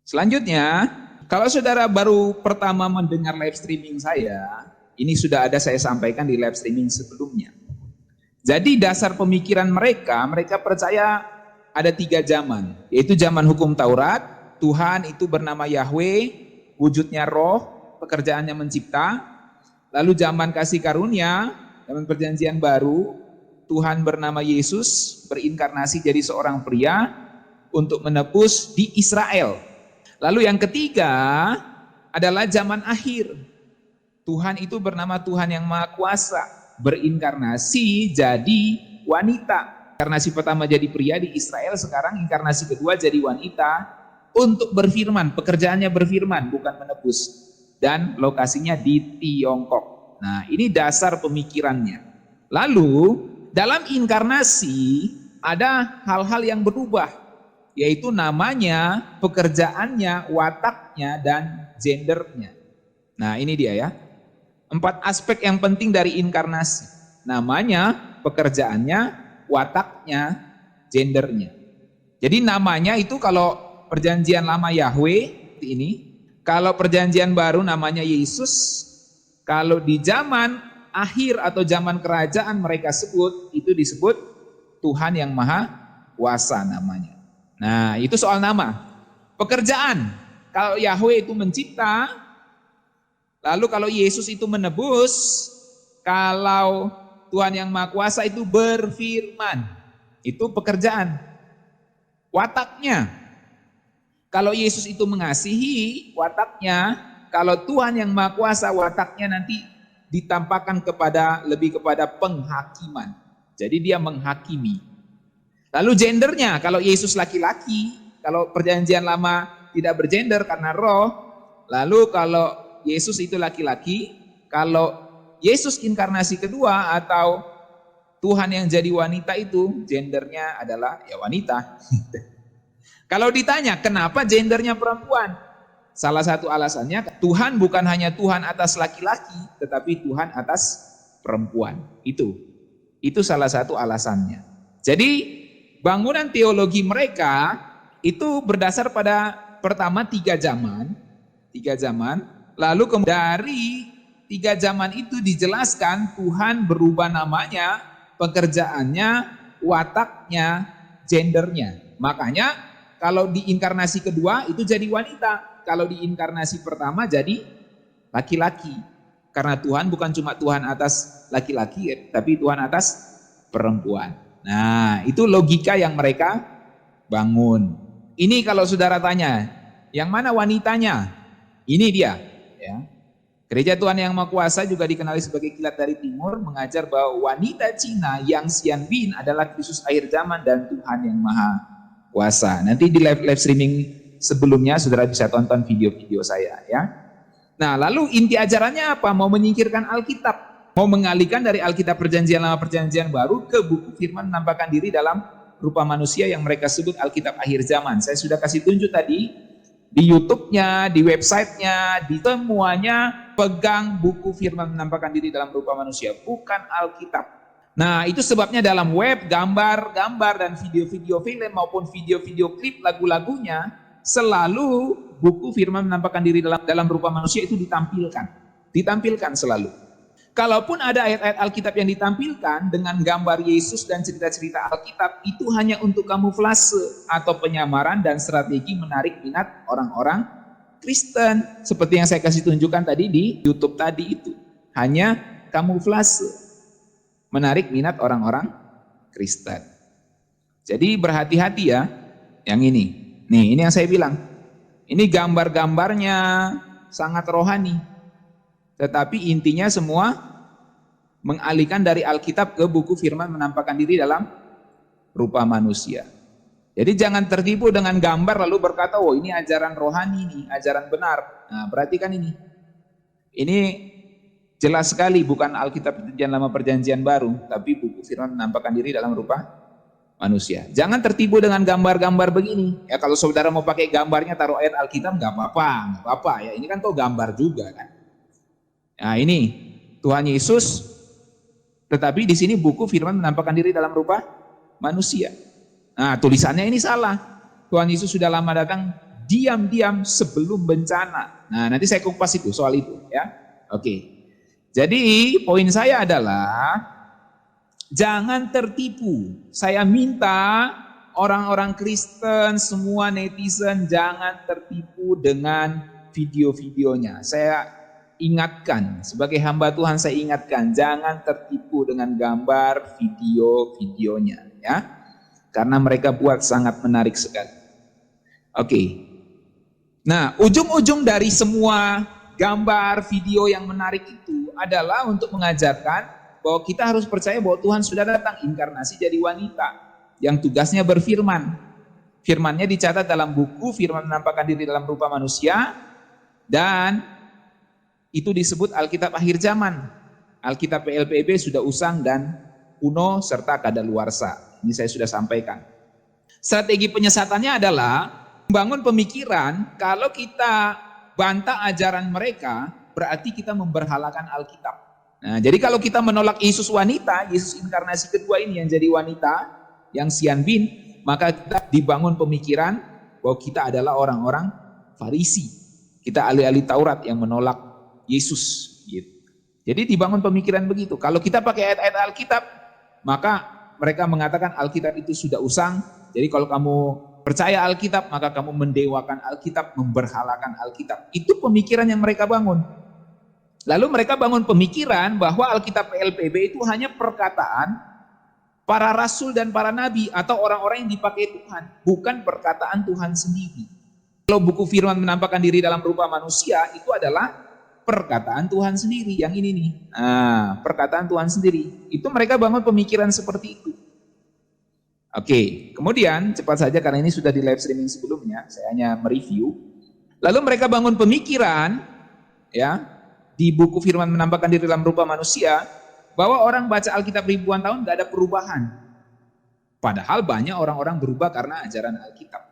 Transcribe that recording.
Selanjutnya, kalau saudara baru pertama mendengar live streaming saya, ini sudah ada saya sampaikan di live streaming sebelumnya. Jadi dasar pemikiran mereka percaya ada 3 zaman, yaitu zaman hukum Taurat, Tuhan itu bernama Yahweh, wujudnya roh, pekerjaannya mencipta. Lalu zaman kasih karunia, zaman perjanjian baru, Tuhan bernama Yesus, berinkarnasi jadi seorang pria untuk menebus di Israel. Lalu yang ketiga adalah zaman akhir. Tuhan itu bernama Tuhan yang Maha Kuasa, berinkarnasi jadi wanita. Inkarnasi pertama jadi pria di Israel, sekarang inkarnasi kedua jadi wanita untuk berfirman, pekerjaannya berfirman, bukan menebus. Dan lokasinya di Tiongkok. Nah, ini dasar pemikirannya. Lalu, dalam inkarnasi ada hal-hal yang berubah, yaitu namanya, pekerjaannya, wataknya, dan gendernya. Nah, ini dia ya. 4 aspek yang penting dari inkarnasi. Namanya, pekerjaannya, wataknya, gendernya. Jadi namanya itu kalau perjanjian lama Yahweh, ini. Kalau perjanjian baru namanya Yesus. Kalau di zaman akhir atau zaman kerajaan mereka sebut, itu disebut Tuhan yang Maha Kuasa namanya. Nah, itu soal nama. Pekerjaan, kalau Yahweh itu mencipta, lalu kalau Yesus itu menebus, kalau Tuhan yang Maha Kuasa itu berfirman, itu pekerjaan. Wataknya, kalau Yesus itu mengasihi, wataknya, kalau Tuhan yang Maha Kuasa, wataknya nanti ditampakkan lebih kepada penghakiman. Jadi dia menghakimi. Lalu gendernya, kalau Yesus laki-laki, kalau perjanjian lama tidak bergender karena roh, lalu kalau Yesus itu laki-laki, kalau Yesus inkarnasi kedua atau Tuhan yang jadi wanita itu, gendernya adalah ya wanita. Kalau ditanya kenapa gendernya perempuan? Salah satu alasannya Tuhan bukan hanya Tuhan atas laki-laki, tetapi Tuhan atas perempuan. Itu salah satu alasannya. Jadi bangunan teologi mereka itu berdasar pada pertama 3 zaman, lalu dari 3 zaman itu dijelaskan Tuhan berubah namanya, pekerjaannya, wataknya, gendernya. Makanya kalau di inkarnasi kedua itu jadi wanita, kalau di inkarnasi pertama jadi laki-laki. Karena Tuhan bukan cuma Tuhan atas laki-laki, tapi Tuhan atas perempuan. Nah, itu logika yang mereka bangun. Ini kalau saudara tanya, yang mana wanitanya? Ini dia. Ya. Gereja Tuhan yang Maha Kuasa juga dikenali sebagai kilat dari timur, mengajar bahwa wanita Cina yang Xian Bin adalah Kristus akhir zaman dan Tuhan yang Maha Kuasa. Nanti di live streaming sebelumnya saudara bisa tonton video-video saya ya. Nah, lalu inti ajarannya apa? Mau menyingkirkan Alkitab. Mau mengalihkan dari Alkitab perjanjian lama perjanjian baru ke buku firman menampakkan diri dalam rupa manusia yang mereka sebut Alkitab akhir zaman. Saya sudah kasih tunjuk tadi di YouTube-nya, di website-nya, di semuanya pegang buku firman menampakkan diri dalam rupa manusia, bukan Alkitab. Nah, itu sebabnya dalam web, gambar-gambar dan video-video film maupun video-video klip lagu-lagunya selalu buku firman menampakkan diri dalam rupa manusia itu ditampilkan selalu. Kalaupun ada ayat-ayat Alkitab yang ditampilkan dengan gambar Yesus dan cerita-cerita Alkitab, itu hanya untuk kamuflase atau penyamaran dan strategi menarik minat orang-orang Kristen. Seperti yang saya kasih tunjukkan tadi di YouTube tadi itu. Hanya kamuflase, menarik minat orang-orang Kristen. Jadi berhati-hati ya, yang ini. Nih, ini yang saya bilang. Ini gambar-gambarnya sangat rohani. Tetapi intinya semua mengalihkan dari Alkitab ke buku firman menampakkan diri dalam rupa manusia. Jadi jangan tertipu dengan gambar lalu berkata, oh ini ajaran rohani nih, ajaran benar. Nah, perhatikan ini. Ini jelas sekali bukan Alkitab perjanjian lama perjanjian baru, tapi buku firman menampakkan diri dalam rupa manusia. Jangan tertipu dengan gambar-gambar begini. Ya kalau saudara mau pakai gambarnya taruh ayat Alkitab nggak apa-apa ya. Ini kan tuh gambar juga kan. Nah ini Tuhan Yesus, tetapi di sini buku firman menampakkan diri dalam rupa manusia. Nah tulisannya ini salah. Tuhan Yesus sudah lama datang diam-diam sebelum bencana. Nah, nanti saya kupas itu soal itu ya. Oke. Jadi poin saya adalah jangan tertipu. Saya minta orang-orang Kristen, semua netizen jangan tertipu dengan video-videonya. Saya ingatkan, sebagai hamba Tuhan saya ingatkan, jangan tertipu dengan gambar video-videonya ya. Karena mereka buat sangat menarik sekali. Oke. Nah, ujung-ujung dari semua gambar, video yang menarik itu adalah untuk mengajarkan bahwa kita harus percaya bahwa Tuhan sudah datang inkarnasi jadi wanita yang tugasnya berfirman. Firmannya dicatat dalam buku, firman menampakkan diri dalam rupa manusia, dan itu disebut Alkitab akhir zaman. Alkitab PLPB sudah usang dan kuno serta kadaluarsa. Ini saya sudah sampaikan. Strategi penyesatannya adalah membangun pemikiran kalau kita bantah ajaran mereka, berarti kita memberhalakan Alkitab. Nah, jadi kalau kita menolak Yesus wanita, Yesus inkarnasi kedua ini yang jadi wanita, yang Sian Bin, maka kita dibangun pemikiran bahwa kita adalah orang-orang Farisi. Kita ahli-ahli Taurat yang menolak Yesus. Gitu. Jadi dibangun pemikiran begitu. Kalau kita pakai ayat-ayat Alkitab, maka mereka mengatakan Alkitab itu sudah usang. Jadi kalau kamu percaya Alkitab, maka kamu mendewakan Alkitab, memberhalakan Alkitab. Itu pemikiran yang mereka bangun. Lalu mereka bangun pemikiran bahwa Alkitab PLPB itu hanya perkataan para rasul dan para nabi atau orang-orang yang dipakai Tuhan, bukan perkataan Tuhan sendiri. Kalau buku firman menampakkan diri dalam rupa manusia, itu adalah perkataan Tuhan sendiri. Yang ini nih, perkataan Tuhan sendiri. Itu mereka bangun pemikiran seperti itu. Oke, kemudian cepat saja karena ini sudah di live streaming sebelumnya, saya hanya mereview. Lalu mereka bangun pemikiran ya di buku firman menampakkan diri dalam rupa manusia bahwa orang baca Alkitab ribuan tahun gak ada perubahan. Padahal banyak orang-orang berubah karena ajaran Alkitab.